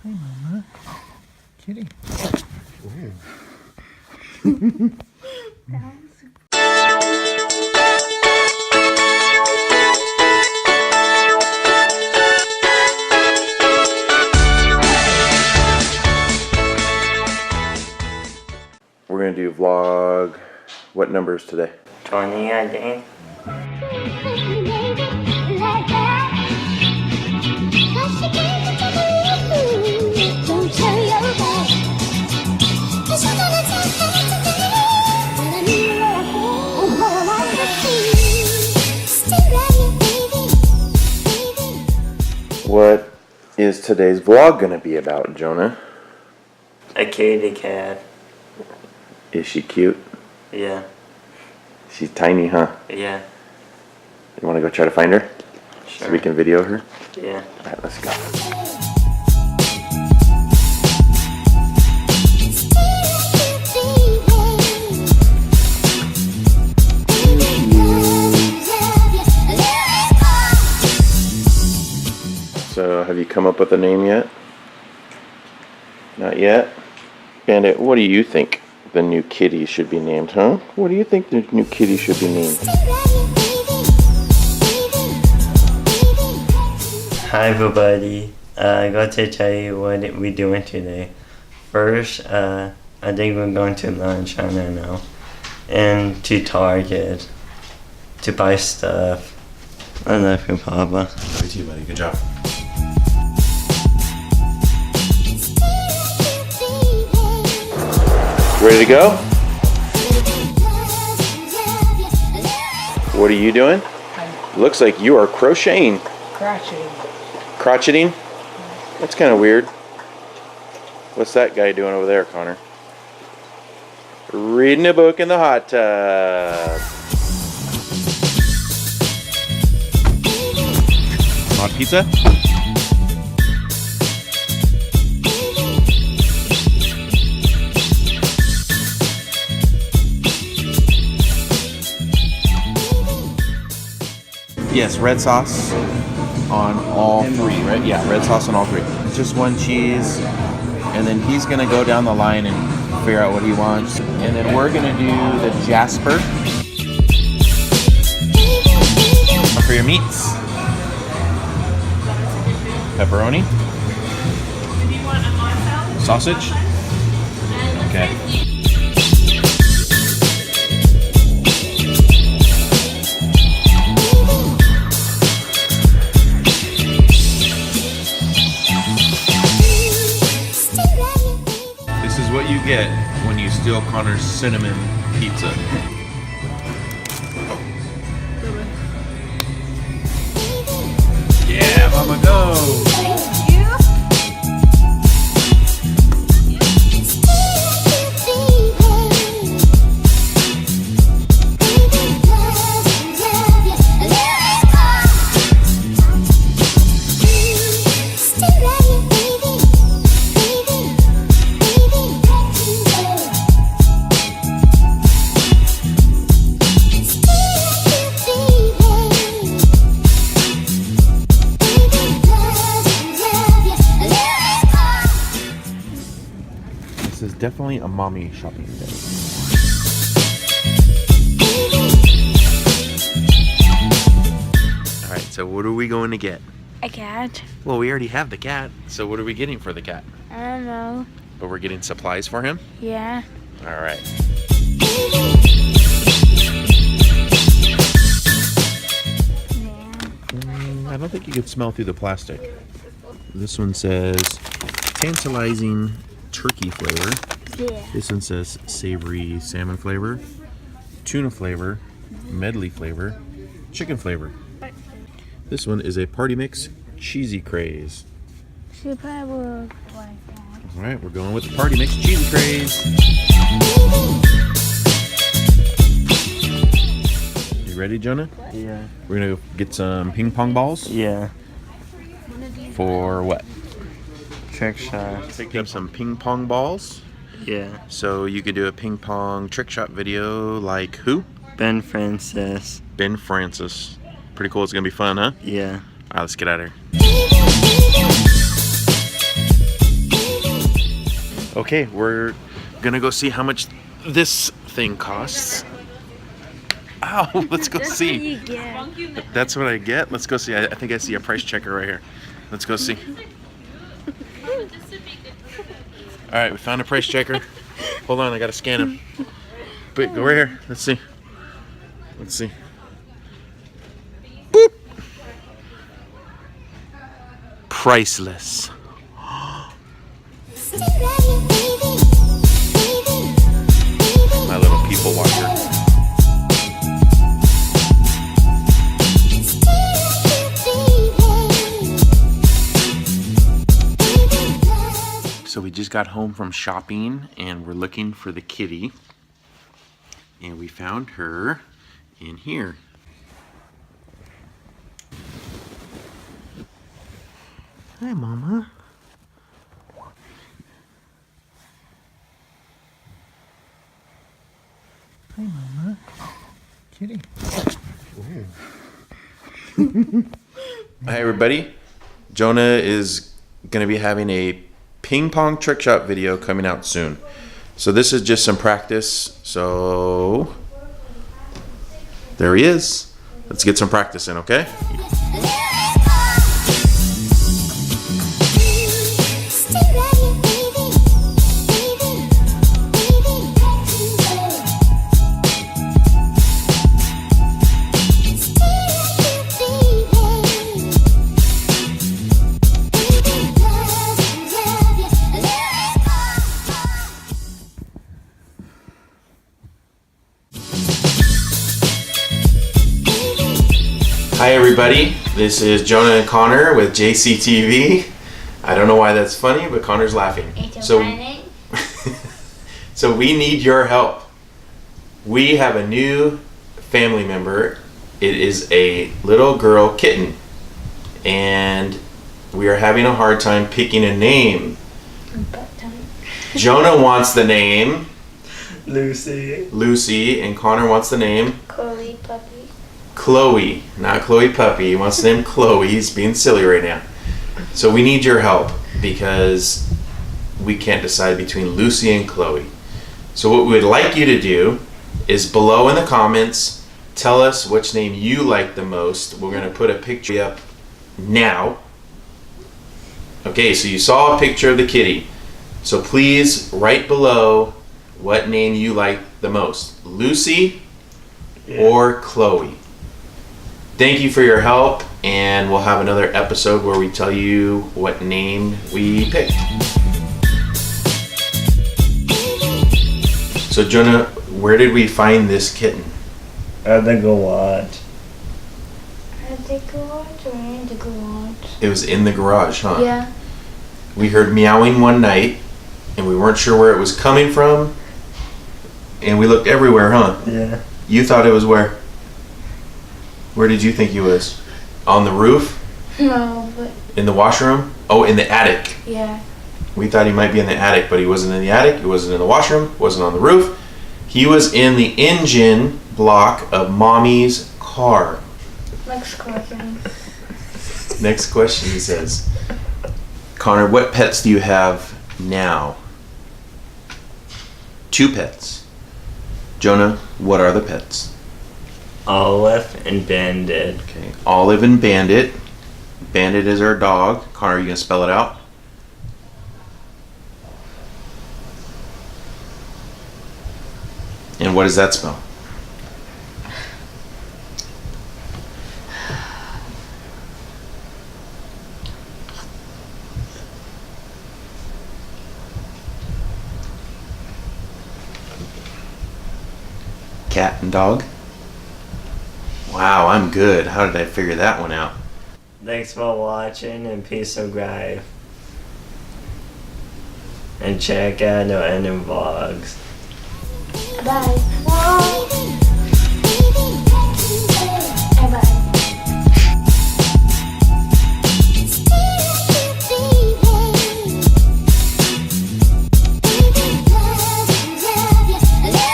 Hey, Mama. Kitty. We're gonna do vlog. What numbers today? 20, I think. What is today's vlog gonna be about, Jonah? A kitty cat. Is she cute? Yeah. She's tiny, huh? Yeah. You wanna go try to find her? Sure. So we can video her? Yeah. Alright, let's go. So, have you come up with a name yet? Not yet? Bandit, what do you think the new kitty should be named, huh? What do you think the new kitty should be named? Hi everybody. I got to tell you what we're doing today. First, I think we're going to lunch, I don't know. And to Target. To buy stuff. I love you, Papa. Love you too, buddy. Good job. Ready to go? What are you doing? Looks like you are crocheting. Crocheting? That's kind of weird. What's that guy doing over there, Connor? Reading a book in the hot tub. Want pizza? Yes, red sauce on all three, right? Yeah, red sauce on all three. Just one cheese, and then he's gonna go down the line and figure out what he wants. And then we're gonna do the Jasper. For your meats. Pepperoni. Do you want a hot salad? Sausage. Okay. This is what you get when you steal Connor's cinnamon pizza. Yeah, mama, go! This is definitely a mommy shopping day. Alright, so what are we going to get? A cat? Well, we already have the cat, so what are we getting for the cat? I don't know. But we're getting supplies for him? Yeah. Alright. I don't think you can smell through the plastic. This one says tantalizing turkey flavor. Yeah. This one says savory salmon flavor, tuna flavor, medley flavor, chicken flavor. This one is a party mix cheesy craze. She probably will like that. All right, we're going with the party mix cheesy craze. You ready, Jonah? Yeah. We're gonna go get some ping pong balls. Yeah. For what? Trick shot. Picked up some ping pong balls. Yeah. So you could do a ping pong trick shot video like who? Ben Francis. Ben Francis. Pretty cool. It's gonna be fun, huh? Yeah. All right, let's get out of here. Okay, we're gonna go see how much this thing costs. Ow, let's go see. That's what I get? Let's go see. I think I see a price checker right here. Let's go see. Alright, we found a price checker. Hold on, I gotta scan him. But go right here. Let's see. Let's see. Boop! Priceless. My little people watcher. So we just got home from shopping and we're looking for the kitty. And we found her in here. Hi, Mama. Hi, Mama. Kitty. Hi, everybody. Jonah is going to be having a ping pong trick shot video coming out soon. So this is just some practice. So there he is. Let's get some practice in, okay? Hi everybody, this is Jonah and Connor with JCTV. I don't know why that's funny, but Connor's laughing. So we need your help. We have a new family member. It is a little girl kitten. And we are having a hard time picking a name. Jonah wants the name Lucy, and Connor wants the name Chloe Puppy. Chloe, not Chloe Puppy. He wants the name Chloe. He's being silly right now. So we need your help because we can't decide between Lucy and Chloe. So what we would like you to do is below in the comments, tell us which name you like the most. We're going to put a picture up now. Okay, so you saw a picture of the kitty. So please write below what name you like the most. Lucy or Chloe. Thank you for your help, and we'll have another episode where we tell you what name we picked. So Jonah, where did we find this kitten? At the garage. At the garage or in the garage? It was in the garage, huh? Yeah. We heard meowing one night, and we weren't sure where it was coming from, and we looked everywhere, huh? Yeah. You thought it was where? Where did you think he was? On the roof? No, but In the washroom? Oh, in the attic. yeah. We thought he might be in the attic, but he wasn't in the attic. He wasn't in the washroom. Wasn't on the roof. He was in the engine block of Mommy's car. Next question. Next question, he says. Connor, what pets do you have now? 2 pets. Jonah, what are the pets? Olive and Bandit. Okay, Olive and Bandit. Bandit is our dog. Connor, are you going to spell it out? And what does that spell? Cat and dog? Wow, I'm good. How did I figure that one out? Thanks for watching and peace subscribe. And check out the ending vlogs. Bye.